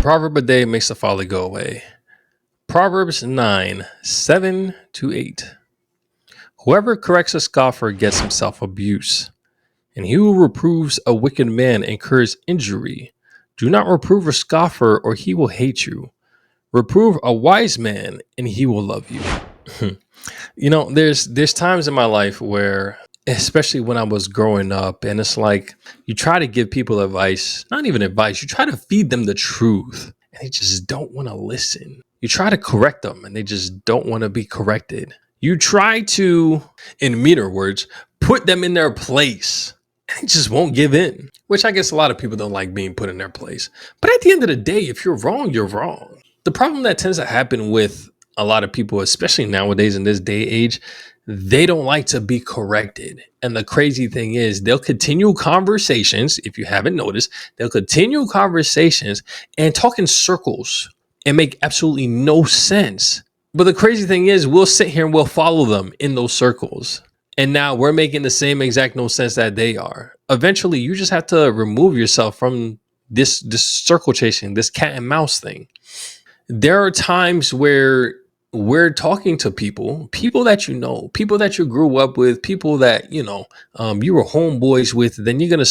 Proverb a day makes the folly go away. Proverbs 9, 7 to 8. Whoever corrects a scoffer gets himself abuse, and he who reproves a wicked man incurs injury. Do not reprove a scoffer, or he will hate you. Reprove a wise man, and he will love you. there's times in my life where, especially when I was growing up, and it's like you try to give people advice, not even advice, you try to feed them the truth, and they just don't want to listen. You try to correct them, and they just don't want to be corrected. You try to, in meaner words, put them in their place, and they just won't give in. Which I guess a lot of people don't like being put in their place. But at the end of the day, if you're wrong, you're wrong. The problem that tends to happen with a lot of people, especially nowadays in this day age, they don't like to be corrected. And the crazy thing is, they'll continue conversations. If you haven't noticed, they'll continue conversations and talk in circles and make absolutely no sense. But the crazy thing is, we'll sit here and we'll follow them in those circles. And now we're making the same exact no sense that they are. Eventually, you just have to remove yourself from this circle chasing, this cat and mouse thing. There are times where we're talking to people that you know, people that you grew up with, people that you were homeboys with. Then you're gonna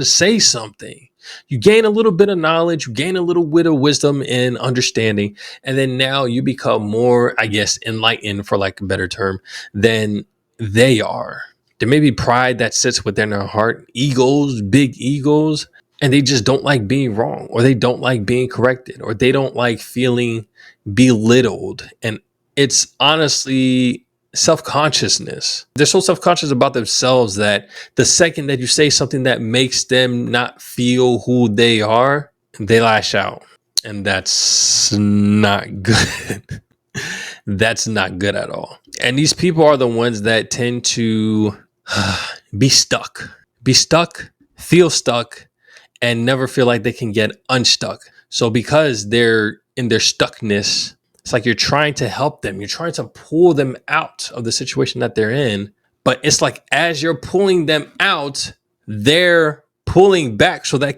say something. You gain a little bit of knowledge, you gain a little bit of wisdom and understanding, and then now you become more, I guess, enlightened, for like a better term, than they are. There may be pride that sits within their heart, egos, big egos, and they just don't like being wrong, or they don't like being corrected, or they don't like feeling belittled. And it's honestly self-consciousness. They're so self-conscious about themselves that the second that you say something that makes them not feel who they are, they lash out. And that's not good. That's not good at all. And these people are the ones that tend to be stuck, feel stuck, and never feel like they can get unstuck. So because they're in their stuckness, it's like you're trying to help them. You're trying to pull them out of the situation that they're in. But it's like as you're pulling them out, they're pulling back so that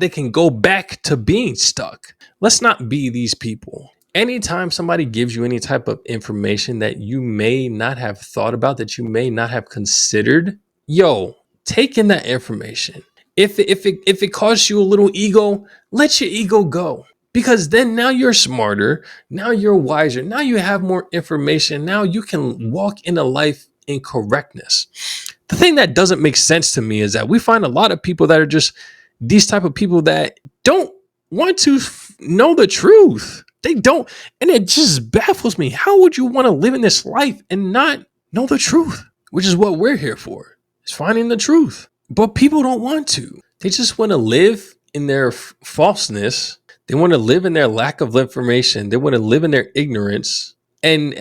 they can go back to being stuck. Let's not be these people. Anytime somebody gives you any type of information that you may not have thought about, that you may not have considered, take in that information. If it costs you a little ego, let your ego go. Because then now you're smarter, now you're wiser, now you have more information, now you can walk in a life in correctness. The thing that doesn't make sense to me is that we find a lot of people that are just these type of people that don't want to know the truth. They don't. And it just baffles me. How would you want to live in this life and not know the truth? Which is what we're here for, is finding the truth. But people don't want to. They just want to live in their falseness. They want to live in their lack of information. They want to live in their ignorance and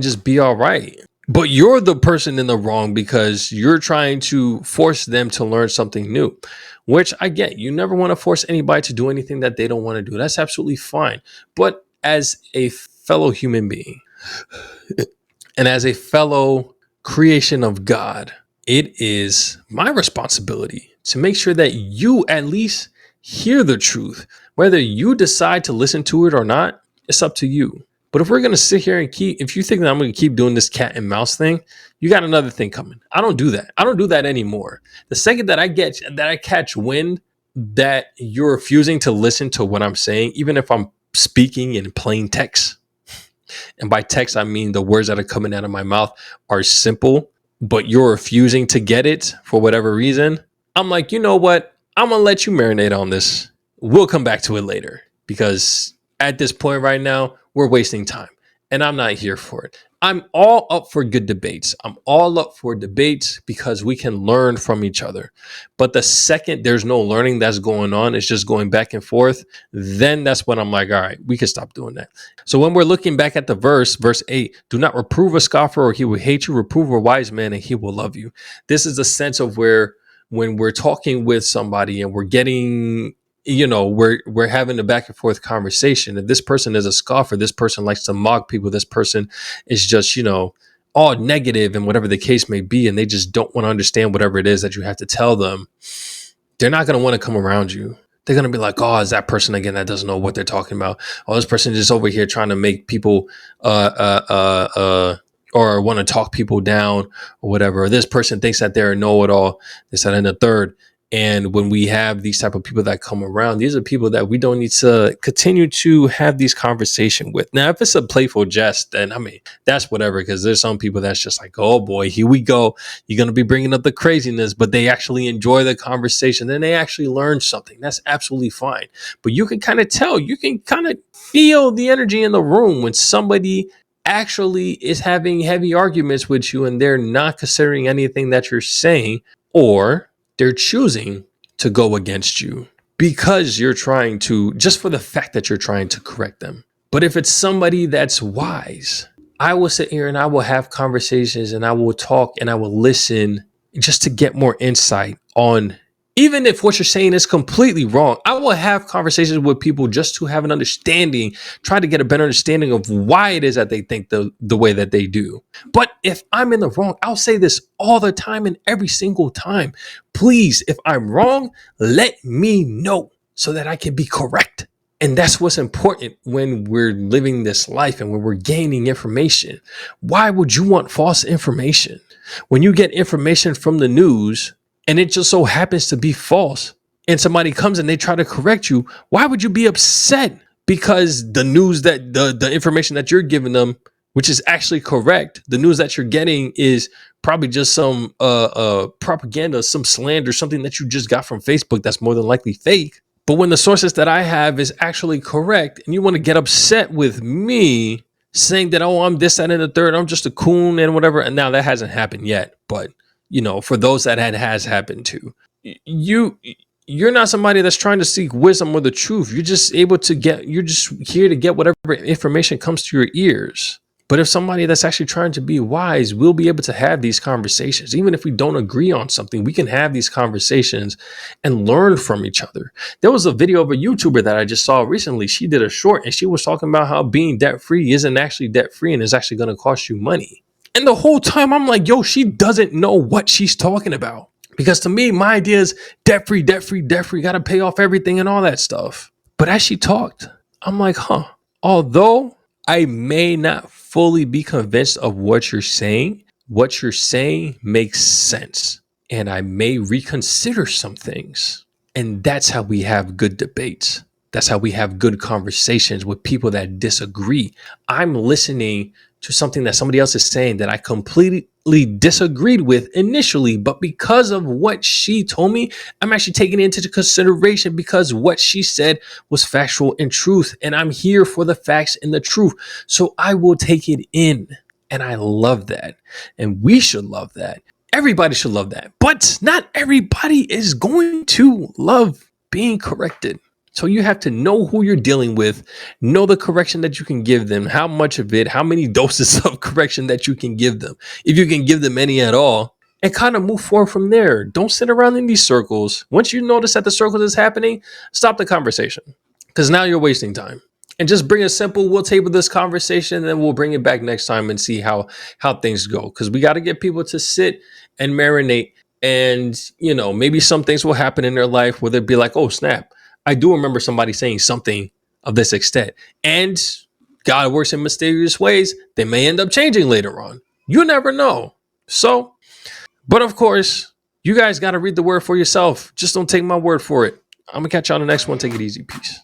just be all right. But you're the person in the wrong because you're trying to force them to learn something new, which I get. You never want to force anybody to do anything that they don't want to do. That's absolutely fine. But as a fellow human being and as a fellow creation of God, it is my responsibility to make sure that you at least hear the truth. Whether you decide to listen to it or not, it's up to you. But if we're going to sit here and if you think that I'm going to keep doing this cat and mouse thing, you got another thing coming. I don't do that. I don't do that anymore. The second that I catch wind that you're refusing to listen to what I'm saying, even if I'm speaking in plain text, and by text, I mean the words that are coming out of my mouth are simple, but you're refusing to get it for whatever reason, I'm like, you know what? I'm going to let you marinate on this. We'll come back to it later, because at this point right now, we're wasting time and I'm not here for it. I'm all up for good debates. I'm all up for debates because we can learn from each other. But the second there's no learning that's going on, it's just going back and forth, then that's when I'm like, all right, we can stop doing that. So when we're looking back at the verse 8, do not reprove a scoffer or he will hate you. Reprove a wise man and he will love you. This is a sense of where when we're talking with somebody and we're getting, we're having a back and forth conversation. If this person is a scoffer, this person likes to mock people, this person is just, all negative and whatever the case may be, and they just don't want to understand whatever it is that you have to tell them, they're not going to want to come around you. They're going to be like, oh, is that person again that doesn't know what they're talking about? Oh, this person is over here trying to make people or want to talk people down or whatever. Or this person thinks that they're a know-it-all, this, that, and the third. And when we have these type of people that come around, these are people that we don't need to continue to have these conversation with. Now, if it's a playful jest, then I mean, that's whatever, because there's some people that's just like, oh boy, here we go. You're going to be bringing up the craziness, but they actually enjoy the conversation. Then they actually learn something. That's absolutely fine. But you can kind of tell, you can kind of feel the energy in the room when somebody actually is having heavy arguments with you and they're not considering anything that you're saying, or they're choosing to go against you because you're trying to, just for the fact that you're trying to correct them. But if it's somebody that's wise, I will sit here and I will have conversations and I will talk and I will listen just to get more insight on, even if what you're saying is completely wrong. I will have conversations with people just to have an understanding, try to get a better understanding of why it is that they think the way that they do. But if I'm in the wrong, I'll say this all the time and every single time. Please, if I'm wrong, let me know so that I can be correct. And that's what's important when we're living this life and when we're gaining information. Why would you want false information? When you get information from the news and it just so happens to be false and somebody comes and they try to correct you, why would you be upset? Because the news that the information that you're giving them, which is actually correct, the news that you're getting is probably just some propaganda, some slander, something that you just got from Facebook that's more than likely fake. But when the sources that I have is actually correct and you want to get upset with me saying that, oh, I'm this, that, and the third, I'm just a coon and whatever. And now that hasn't happened yet. But, you know, for those that has happened to, you're not somebody that's trying to seek wisdom or the truth. You're just you're just here to get whatever information comes to your ears. But if somebody that's actually trying to be wise, we'll be able to have these conversations. Even if we don't agree on something, we can have these conversations and learn from each other. There was a video of a YouTuber that I just saw recently. She did a short and she was talking about how being debt free isn't actually debt free and is actually going to cost you money. And the whole time I'm like, yo, she doesn't know what she's talking about. Because to me, my idea is debt free, debt free, debt free, got to pay off everything and all that stuff. But as she talked, I'm like, although I may not fully be convinced of what you're saying makes sense. And I may reconsider some things. And that's how we have good debates. That's how we have good conversations with people that disagree. I'm listening to something that somebody else is saying that I completely disagreed with initially, but because of what she told me, I'm actually taking it into consideration because what she said was factual and truth, and I'm here for the facts and the truth. So I will take it in, and I love that, and we should love that. Everybody should love that, but not everybody is going to love being corrected. So you have to know who you're dealing with, know the correction that you can give them, how much of it, how many doses of correction that you can give them, if you can give them any at all, and kind of move forward from there. Don't sit around in these circles. Once you notice that the circle is happening, stop the conversation because now you're wasting time. And just bring a simple, we'll table this conversation and then we'll bring it back next time and see how things go. Because we got to get people to sit and marinate. And, you know, maybe some things will happen in their life where they'll be like, oh, snap. I do remember somebody saying something of this extent, and God works in mysterious ways. They may end up changing later on. You never know. So, but of course, you guys got to read the word for yourself. Just don't take my word for it. I'm going to catch you on the next one. Take it easy. Peace.